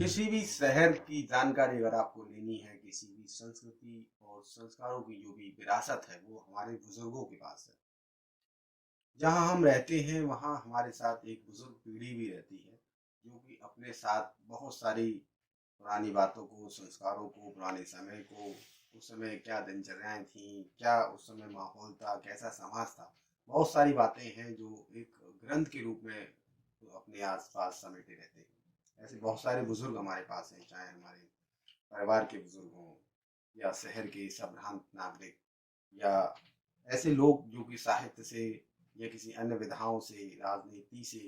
किसी भी शहर की जानकारी अगर आपको लेनी है, किसी भी संस्कृति और संस्कारों की जो भी विरासत है, वो हमारे बुजुर्गों के पास है। जहाँ हम रहते हैं, वहाँ हमारे साथ एक बुजुर्ग पीढ़ी भी रहती है, जो कि अपने साथ बहुत सारी पुरानी बातों को, संस्कारों को, पुराने समय को, उस समय क्या दिनचर्याएँ थीं, क्या उस समय माहौल था, कैसा समाज था, बहुत सारी बातें हैं जो एक ग्रंथ के रूप में अपने आस-पास समेटे रहते हैं। ऐसे बहुत सारे बुजुर्ग हमारे पास हैं, चाहे हमारे परिवार के बुजुर्ग हों या शहर के संभ्रांत नागरिक या ऐसे लोग जो कि साहित्य से या किसी अन्य विधाओं से, राजनीति से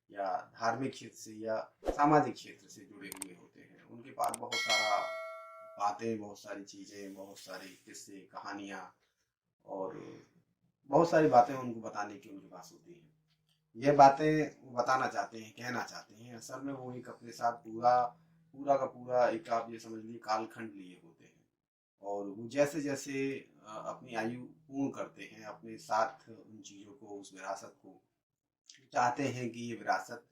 या धार्मिक क्षेत्र से या सामाजिक क्षेत्र से जुड़े हुए होते हैं। उनके पास बहुत सारा बातें, बहुत सारी चीज़ें, बहुत सारे किस्से, कहानियाँ और बहुत सारी बातें उनको बताने की उनके पास होती हैं। ये बातें वो बताना चाहते हैं, कहना चाहते हैं। असल में वो एक अपने साथ पूरा पूरा का पूरा एक आप ये समझ लीजिए कालखंड लिए होते हैं। और वो जैसे-जैसे अपनी आयु पूर्ण करते हैं, अपने साथ उन चीज़ों को, उस विरासत को चाहते हैं कि ये विरासत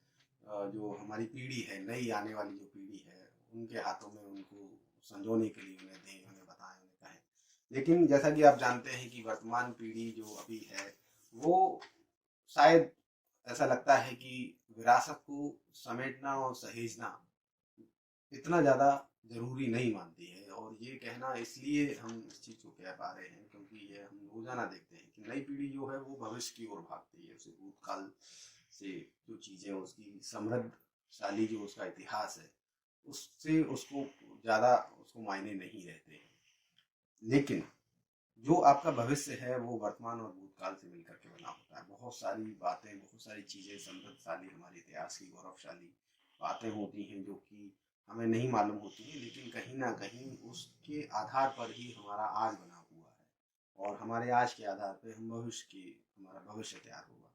जो हमारी पीढ़ी है, नई आने वाली जो पीढ़ी है, उनके हाथों में उनको संजोने के लिए उन्हें दें, उन्हें बताएँ, उन्हें कहें। लेकिन जैसा कि आप जानते हैं कि वर्तमान पीढ़ी जो अभी है, वो शायद ऐसा लगता है कि विरासत को समेटना और सहेजना इतना ज़्यादा ज़रूरी नहीं मानती है। और ये कहना इसलिए हम इस चीज़ को कह पा रहे हैं क्योंकि ये हम रोज़ाना देखते हैं कि नई पीढ़ी जो है वो भविष्य की ओर भागती है। उसे भूतकाल से जो चीज़ें उसकी समृद्धशाली जो उसका इतिहास है, उससे उसको ज़्यादा उसको मायने नहीं रहते हैं। लेकिन जो आपका भविष्य है वो वर्तमान और भूतकाल से मिलकर के बना होता है। बहुत सारी बातें, बहुत सारी चीज़ें समृद्धशाली हमारे इतिहास की गौरवशाली बातें होती हैं जो कि हमें नहीं मालूम होती हैं, लेकिन कहीं न कहीं उसके आधार पर ही हमारा आज बना हुआ है और हमारे आज के आधार पे हम भविष्य की हमारा भविष्य तैयार होगा।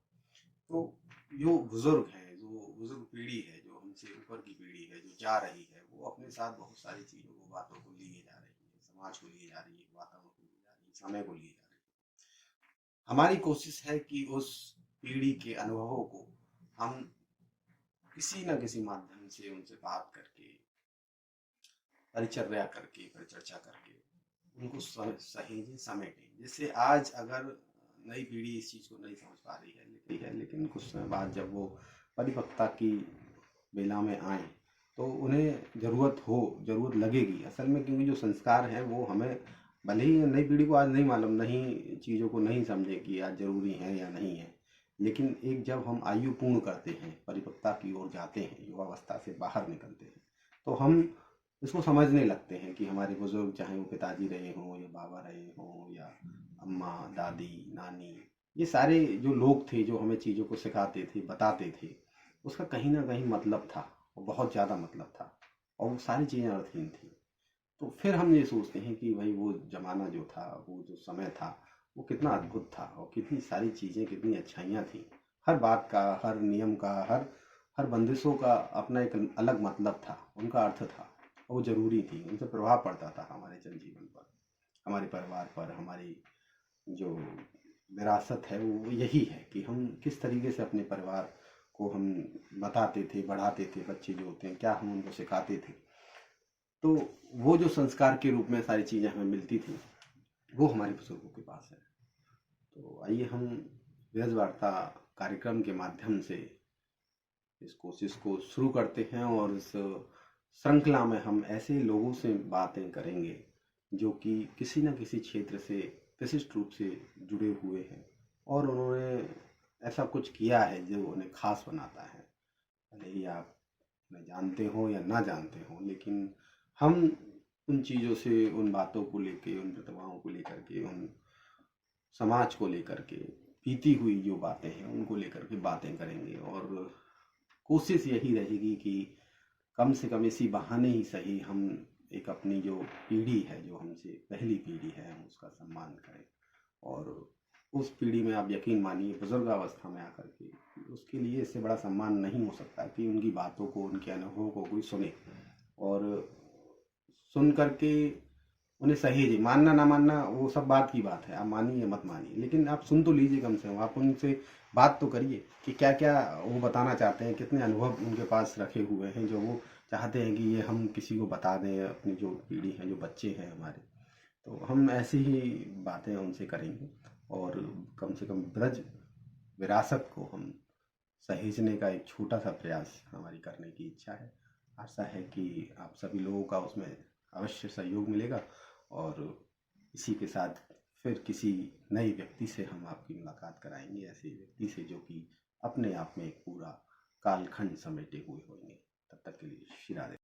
तो जो बुज़ुर्ग हैं, जो बुज़ुर्ग पीढ़ी है, जो हमसे ऊपर की पीढ़ी है, जो जा रही है, वो अपने साथ बहुत सारी चीज़ों को, बातों को लिए जा रही है, समाज को लिए जा रही है, वातावरण को लिए जा रही है, समय को लिए जा रही है। हमारी कोशिश है कि उस पीढ़ी के अनुभवों को हम किसी न किसी माध्यम से उनसे बात करके, परिचर्या करके, परिचर्चा करके उनको सहेजें, समेटें। जिससे आज अगर नई पीढ़ी इस चीज़ को नहीं समझ पा रही है, लेकिन कुछ समय बाद जब वो परिपक्वता की बेला में आएँ, तो उन्हें ज़रूरत लगेगी। असल में क्योंकि जो संस्कार हैं वो हमें भले ही नई पीढ़ी को आज नहीं मालूम, नहीं चीज़ों को नहीं समझे कि आज ज़रूरी है या नहीं है। लेकिन एक जब हम आयु पूर्ण करते हैं, परिपक्वता की ओर जाते हैं, युवावस्था से बाहर निकलते हैं, तो हम इसको समझने लगते हैं कि हमारे बुजुर्ग चाहे वो पिताजी रहे हों या बाबा रहे हों या अम्मा, दादी, नानी, ये सारे जो लोग थे जो हमें चीज़ों को सिखाते थे, बताते थे, उसका कहीं न कहीं मतलब था और बहुत ज़्यादा मतलब था और वो सारी चीज़ें अर्थहीन थी। तो फिर हम ये सोचते हैं कि भाई वो ज़माना जो था, वो जो समय था, वो कितना अद्भुत था और कितनी सारी चीज़ें, कितनी अच्छाइयाँ थीं। हर बात का, हर नियम का, हर बंदिशों का अपना एक अलग मतलब था, उनका अर्थ था। वो ज़रूरी थी, उनसे प्रभाव पड़ता था हमारे जनजीवन पर, हमारे परिवार पर, हमारी जो विरासत है वो यही है कि हम किस तरीके से अपने परिवार को हम बताते थे, बढ़ाते थे, बच्चे जो होते हैं, क्या हम उनको सिखाते थे। तो वो जो संस्कार के रूप में सारी चीज़ें हमें मिलती थी, वो हमारे बुजुर्गों के पास है। तो आइए हम बृहज वार्ता कार्यक्रम के माध्यम से इस कोशिश को शुरू करते हैं और इस श्रृंखला में हम ऐसे लोगों से बातें करेंगे जो कि किसी न किसी क्षेत्र से विशिष्ट रूप से जुड़े हुए हैं और उन्होंने ऐसा कुछ किया है जो उन्हें खास बनाता है। भले ही आप उन्हें जानते हो या ना जानते हो, लेकिन हम उन चीज़ों से, उन बातों को लेके, उन प्रतिभाओं को लेकर के, उन समाज को लेकर के, बीती हुई जो बातें हैं उनको लेकर के बातें करेंगे और कोशिश यही रहेगी कि कम से कम इसी बहाने ही सही हम एक अपनी जो पीढ़ी है, जो हमसे पहली पीढ़ी है, हम उसका सम्मान करें। और उस पीढ़ी में आप यकीन मानिए बुजुर्गावस्था में आकर के, उसके लिए इससे बड़ा सम्मान नहीं हो सकता कि उनकी बातों को, उनके अनुभवों को कोई सुने और सुन करके उन्हें सहेजे। मानना ना मानना वो सब बात की बात है, आप मानिए या मत मानिए, लेकिन आप सुन तो लीजिए, कम से कम आप उनसे बात तो करिए कि क्या क्या वो बताना चाहते हैं, कितने अनुभव उनके पास रखे हुए हैं जो वो चाहते हैं कि ये हम किसी को बता दें, अपनी जो पीढ़ी है, जो बच्चे हैं हमारे, तो हम ऐसी ही बातें उनसे करेंगे और कम से कम ब्रज विरासत को हम सहेजने का एक छोटा सा प्रयास हमारी करने की इच्छा है। आशा है कि आप सभी लोगों का उसमें अवश्य सहयोग मिलेगा और इसी के साथ फिर किसी नए व्यक्ति से हम आपकी मुलाकात कराएंगे, ऐसे व्यक्ति से जो कि अपने आप में एक पूरा कालखंड समेटे हुए होंगे। तब तक के लिए श्री राधे।